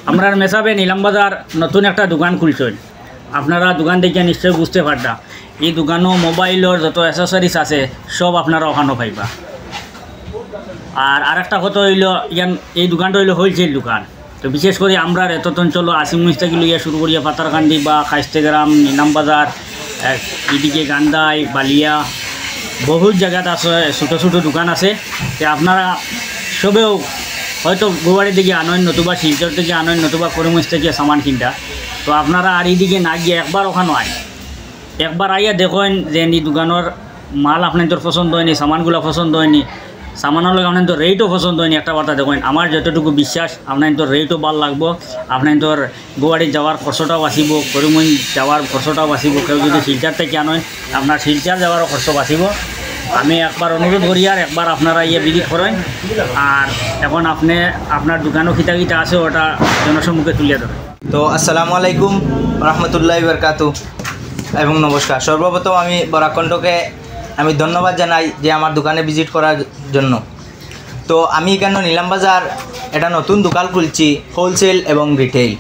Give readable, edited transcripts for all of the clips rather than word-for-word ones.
আমরা মেসাবে নিলাম বাজার নতুন একটা দোকান খুলছেন। আপনারা দোকান দেখে নিশ্চয় বুঝতে পারতা এই দোকানও মোবাইলের যত অ্যাসেসরিজ আছে সব আপনারা ওখানে পাইবা। আর আরেকটা কথা হইল ইয়ান এই দোকানটা হইল হোলসেল দোকান। তো বিশেষ করে আমরা এত অঞ্চল আসিমগঞ্জ থেকে লইয়া শুরু করিয়া পাতারকান্দি বা খাইস্তেগ্রাম নিলাম বাজার এদিকে গান্দাই বালিয়া বহুত জায়গাত আছে ছোটো ছোটো দোকান আছে। তো আপনারা সবেও হয়তো গোয়াড়ির দিকে আনয় নতুবা শিলচর থেকে আনয় নতুবা করিমগঞ্জ থেকে সামান কিনটা। তো আপনারা আর এইদিকে না গিয়ে একবার ওখানে আয়, একবার আইয়া দেখেন যে এই দোকানের মাল আপনাদের পছন্দ হয়নি, সামানগুলো পছন্দ হয়নি, সামানের লগে আপনার রেটও পছন্দ হয়নি। একটা কথা দেখেন, আমার যতটুকু বিশ্বাস আপনার রেটও ভাল লাগবো, আপনার গোয়াড়ি যাওয়ার খরচটাও বাঁচিব, করিমগঞ্জ যাওয়ার খরচটাও বাঁচিব। কেউ যদি শিলচার থেকে আনেন আপনার শিলচার যাওয়ারও খরচ বাঁচিব। আমি একবার অনুরোধ করি আর একবার আপনারা ইয়ে ভিজিট করেন। আর এখন আপনি আপনার দোকানও খিতা খিতা আছে ওটা জনসম্মুখে তুলিয়ে দেবেন। তো আসসালামু আলাইকুম রহমতুল্লাহি বারকাতু এবং নমস্কার। সর্বপ্রথম আমি বরাকণ্ঠকে আমি ধন্যবাদ জানাই যে আমার দোকানে ভিজিট করার জন্য। তো আমি এখানে নিলাম বাজার একটা নতুন দোকান খুলছি, হোলসেল এবং রিটেইল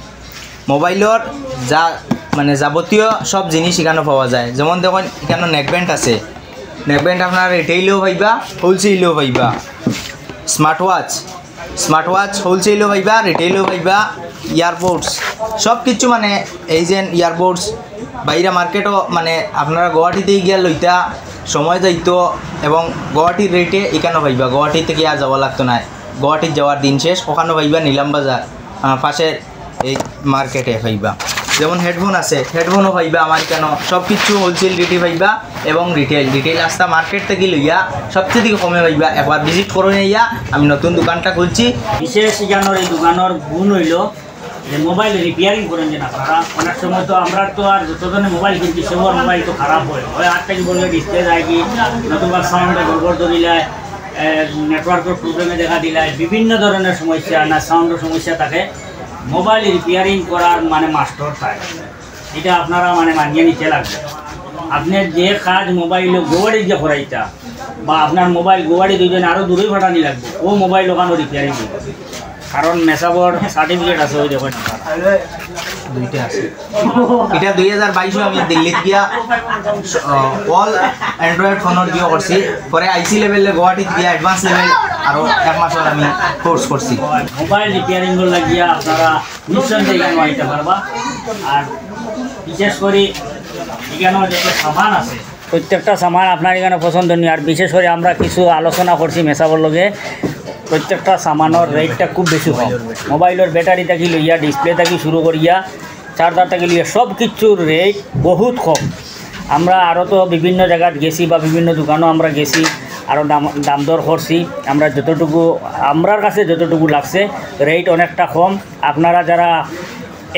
মোবাইলের যা মানে যাবতীয় সব জিনিস এখানে পাওয়া যায়। যেমন দেখুন এখানে নেকব্যান্ড আছে, নেকব্যান্ড আপনার রিটেইলেও পাইবা হোলসেলেও পাইবা। স্মার্ট ওয়াচ হোলসেলেও পাইবা রিটেইলেও পাইবা। ইয়ারপোর্টস সব কিছু মানে এই যে ইয়ারপোর্টস বাইরে মার্কেটও মানে আপনারা গুয়াহাটিতেই গিয়া লইতা সময় যাইতো এবং গুয়াহাটির রেটে এখানেও পাইবা। গুয়াহাটি থেকে আর যাওয়া লাগতো না, গুয়াহাটির যাওয়ার দিন শেষ ওখানেও পাইবা। নিলাম বাজার পাশের এই মার্কেটে পাইবা। যেমন হেডফোন আছে, হেডফোনও পাইবা আমার কেন। সব কিছু হোলসেল রেটে পাইবা এবং রিটেল রাস্তা মার্কেট থেকে লইয়া সবচেয়ে থেকে কমে পাইবা। একবার ভিজিট করে নিয়া আমি নতুন দোকানটা খুলছি। বিশেষ এখানের এই দোকানের গুণ হইল যে মোবাইল রিপেয়ারিং করেন যে আপনারা। অনেক সময় তো আমরা তো আর যতজনে মোবাইল কিনছি সেবার মোবাইল তো খারাপ হয়, আটটা কি বললে ডিসপ্লে যায় কি নতুবা সাউন্ডে গড়বড় ধরিলায়, নেটওয়ার্কের প্রবলেমে দেখা দিলায়, বিভিন্ন ধরনের সমস্যা না সাউন্ডের সমস্যা থাকে। মোবাইল রিপেয়ারিং করার মানে মাস্টার থাকে, এটা আপনারা মানে মানিয়ে নিতে লাগবে। আপনার যে কাজ মোবাইল গোয়াড়ি যে করাইতা বা আপনার মোবাইল গোয়াড়ি দুজনে আরও দূরেই ফাটানি লাগবে, ও মোবাইল ওখানে রিপেয়ারিং করবে। কারণ মেসাবর সার্টিফিকেট আছে ওই দেখুন দুইটা আছে। এটা 2022 আমি দিল্লিত গিয়া অল অ্যান্ড্রয়েড ফোনের গিয়ে করছি, পরে আইসি লেভেলে গুয়াহাটিত গিয়া অ্যাডভান্স লেভেল আরও এক মাসের আমি কোর্স করছি। মোবাইল রিপেয়ারিং লাগিয়া আপনারা নিঃসন্দেহে এখানে আইতে পারবা। আর বিশেষ করে এখানে যত সামান আছে প্রত্যেকটা সামান আপনার এখানে পছন্দনীয়। আর বিশেষ করে আমরা কিছু আলোচনা করছি মেসাবর লগে, প্রত্যেকটা সামানের রেটটা খুব বেশি কম। মোবাইলের ব্যাটারি থাকি লইয়া ডিসপ্লে থাকি শুরু করিয়া চার্জার থাকি লইয়া সব কিছুর রেট বহুত কম। আমরা আরও তো বিভিন্ন জায়গায় গেছি বা বিভিন্ন দোকানও আমরা গেছি, আরও দাম দর করছি। আমরা যতটুকু আমরার কাছে যতটুকু লাগছে রেট অনেকটা কম। আপনারা যারা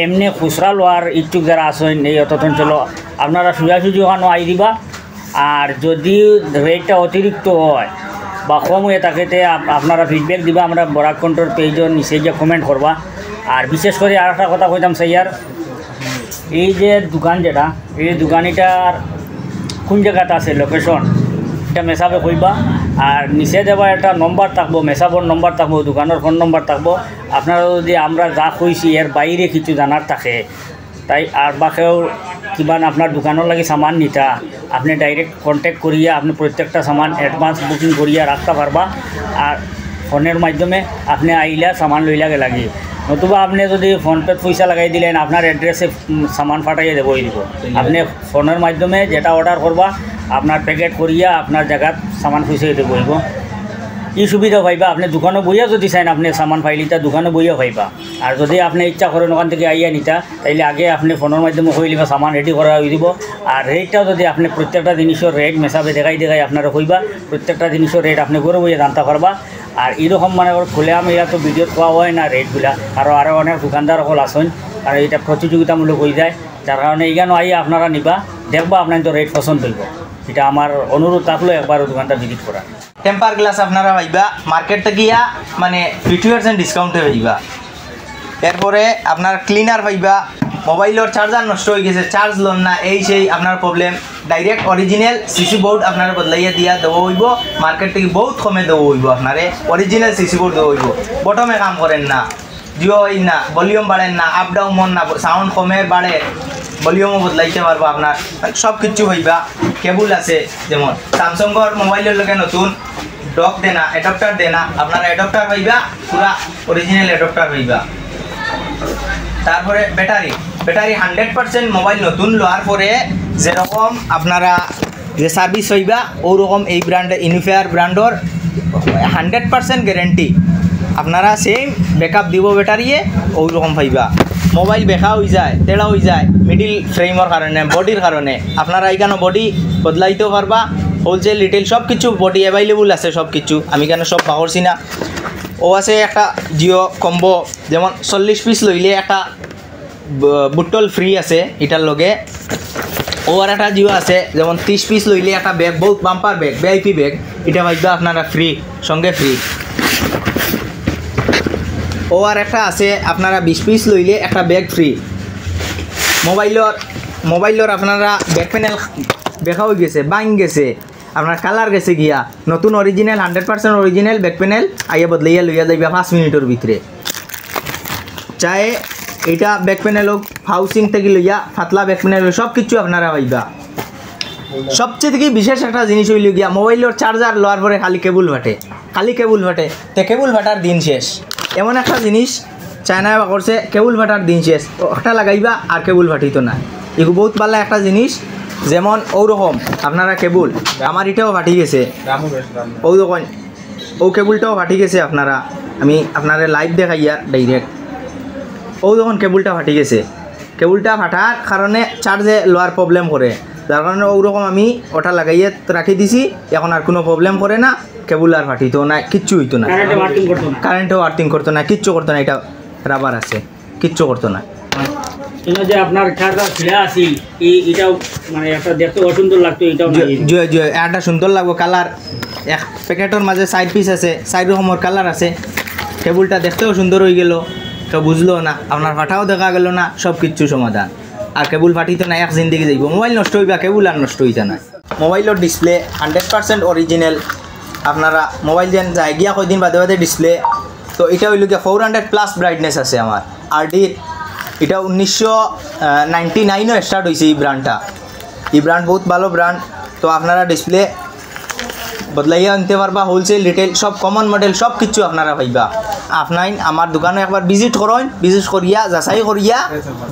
এমনি খুচরা লোয়ার ইচ্ছুক যারা আসেন এই অত অঞ্চল আপনারা সোজাসুজি ওখানে আই দিবা। আর যদি রেটটা অতিরিক্ত হয় বা কম হয়ে থাকে আপনারা ফিডব্যাক দিবা, আমরা বরাকণ্ঠর পেজের নিচে গিয়ে কমেন্ট করবা। আর বিশেষ করে আর একটা কথা কইতাম স্যার, এই যে দোকান যেটা এই দোকানিটার কোন জায়গাতে আছে লোকেশন এটা মেসাবে কইবা। আর নিচে দেওয়া একটা নম্বর থাকবো, মেসাবর নম্বর থাকবো, দোকানের ফোন নম্বর থাকবো। আপনারা যদি আমরা যা কইছি এর বাইরে কিছু জানার থাকে তাই আর বা কেউ কিবা আপনার দোকানের লাগে সামান নিতা আপনি ডাইরেক্ট কন্ট্যাক্ট করিয়া আপনি প্রত্যেকটা সামান অ্যাডভান্স বুকিং করিয়া রাখতে পারবা। আর ফোনের মাধ্যমে আপনি আইলা সামান লইলাগে লাগে, নতুবা আপনি যদি ফোনপে পয়সা লাগাই দিলেন আপনার অ্যাড্রেসে সামান ফাটাইয়ে দেবই দিব। আপনি ফোনের মাধ্যমে যেটা অর্ডার করবা আপনার প্যাকেট করিয়া আপনার জায়গাত সামান পয়সা দেবইব। এই সুবিধা পাইবা। আপনি দোকানে বইয়া যদি চাইন আপনি সামান পাইলিতা দোকানে বইয়া পাইবা। আর যদি আপনি ইচ্ছা করেন ওখান থেকে আইয়া নিতা তাইলে আগে আপনি ফোনের মাধ্যমে কইলিবা সামান রেডি করা হয়ে দিব। আর রেটটাও যদি আপনি প্রত্যেকটা জিনিসের রেট মেসাবে দেখাই আপনারা কইবা, প্রত্যেকটা জিনিসের রেট আপনি ঘরে বইয়া জানতে পারবা। আর এরকম মানে খুলে আমি এরা তো ভিডিও পাওয়া হয় না রেটগুলা, আরও অনেক দোকানদার সকল আসেন আর এটা প্রতিযোগিতামূলক হয়ে যায়। যার কারণে এইখানে আইয়া আপনারা নিবা, দেখবা আপনার তো রেট পছন্দ হইব। এটা আমার অনুরোধ থাকলো একবার দোকানটা ভিজিট করা। টেম্পার গ্লাস আপনারা পাইবা মার্কেট থেকে গিয়া মানে 50% ডিসকাউন্টে পাইবা। এরপরে আপনার ক্লিনার পাইবা। মোবাইলের চার্জার নষ্ট হয়ে গেছে, চার্জ লোন না এই সেই আপনার problem, direct original CC board আপনারা বদলাইয়া দিয়া দেওয়া হইব। মার্কেট থেকে বহুত কমে দেওয়া হইব, আপনারে অরিজিনাল সিসি বোর্ড দেওয়া হইব। বটমে কাম করেন না, জিও হই না, ভলিউম বাড়েন না, আপ ডাউন মন না, সাউন্ড কমের বাড়ে, ভলিউমও বদলাইতে পারবো আপনার, সব কিছু হইবা। কেবল আছে, যেমন স্যামসংয়ের মোবাইলের লগে নতুন ডক দেনা, অ্যাডাপ্টার দেনা, আপনারা অ্যাডাপ্টার পাইবা, পুরা অরিজিনাল অ্যাডাপ্টার পাইবা। তারপরে ব্যাটারি 100% মোবাইল নতুন লওয়ার পরে যেরকম আপনারা যে সার্ভিস হইবা ওরকম এই ব্র্যান্ড ইনফেয়ার ব্র্যান্ডর 100% গ্যারেন্টি, আপনারা সেম ব্যাকআপ দিব ব্যাটারিয়ে ওই রকম পাইবা। মোবাইল বেকা হয়ে যায়, তেড়া হয়ে যায় মিডিল ফ্রেমের কারণে, বডির কারণে, আপনারা এইখানে বডি বদলাইতেও পারবা, হোলসেল রিটেল সব কিছু বডি অ্যাভেলেবল আছে, সব কিছু আমি কেন সব পাহরছি না। ও আছে একটা জিও কম্বো, যেমন 40 পিস লইলে একটা বুটল ফ্রি আছে এটার লগে। ও আর একটা জিও আছে যেমন 30 পিস লইলে একটা ব্যাগ, বহুত বাম্পার ব্যাগ, ভিআইপি ব্যাগ, এটা পাইবা আপনারা ফ্রি, সঙ্গে ফ্রি। ও আর একটা আছে আপনারা 20 পিস লইলে একটা ব্যাগ ফ্রি। মোবাইলর আপনারা ব্যাক প্যানেল দেখা হয়ে গেছে, বাইং গেছে, আপনার কালার গেছে গিয়া, নতুন অরিজিনাল 100% অরিজিনাল ব্যাক প্যানেল আইয়া বদলাইয়া লইয়া যাইবা 5 মিনিটের ভিতরে। চাহে এটা ব্যাক প্যানেল হোক, হাউসিং থেকে লইয়া ফাতলা ব্যাক প্যানেল সব কিছু আপনারা পাইবা। সবচেয়ে থেকে বিশেষ একটা জিনিস হইল গিয়া মোবাইলের চার্জার লওয়ার পরে খালি কেবল ফাটে, তে কেবল ফাটার দিন শেষ। এমন একটা জিনিস চায়নায় করছে, কেবল ফাটার দিন শেষ, একটা লাগাইবা আর কেবল ফাটিত না। এগুলো বহুত ভালো একটা জিনিস। যেমন ওরকম আপনারা কেবল, আমার এটাও ফাটি গেছে, ও দেখুন ও কেবলটাও ফাটি গেছে, আপনারা আমি আপনারা লাইভ দেখাইয়া ডাইরেক্ট, ও যখন কেবলটা ফাটি গেছে, কেবলটা ফাটার কারণে চার্জে লোয়ার প্রবলেম করে, যার কারণে ওরকম আমি ওটা লাগাইয়ে রাখি দিছি, এখন আর কোনো প্রবলেম করে না, কেবল আর ফাটিত না, কিচ্ছু হইতো না, কারেন্টও আর্থিং করতো না, কিচ্ছু করতো না, এটা রাবার আছে, কিচ্ছু করতো না। যে আপনার চার্জার ছিঁড়া আছিল, এটাও মানে একটা দেখতে অসুন্দর লাগতো, এটাও একটা সুন্দর লাগবো কালার, এক প্যাকেটের মাঝে 4 পিস আছে, 4 রকমের কালার আছে, কেবলটা দেখতেও সুন্দর হয়ে গেল, কেউ বুঝলো না, আপনার ফাটাও দেখা গেল না, সব কিচ্ছু সমাধান। আর কেবল ফাটিত না, এক জিন্দিগি যাইব, মোবাইল নষ্ট হইবা, কেবল আর নষ্ট হইতা না। মোবাইলের ডিসপ্লে 100% অরিজিনাল, আপনারা মোবাইল যেন যাই গিয়া কয়দিন বাদে বাদে ডিসপ্লে, তো এটা হইল গিয়া 400+ ব্রাইটনেস আছে আমার আরডির। এটা 1999 স্টার্ট হয়েছে এই ব্র্যান্ডটা, এই ব্র্যান্ড বহুত ভালো ব্র্যান্ড। তো আপনারা ডিসপ্লে বদলাইয়া আনতে পারবা, হোলসেল রিটেল সব কমন মডেল সব কিছু আপনারা পাইবা। আপনার আমার দোকানে একবার ভিজিট করেন, ভিজিট করিয়া যাচাই করিয়া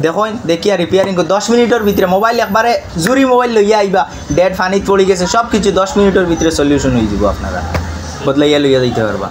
দেখুন, দেখিয়া রিপেয়ারিং 10 মিনিটের ভিতরে মোবাইল একবারে জুরি মোবাইল লইয়া আইবা, ডেড ফানিত পড়ে গেছে সব কিছু 10 মিনিটের ভিতরে সলিউশন হয়ে যাব, আপনারা বদলাইয়া লইয়া যাইতে পারবা।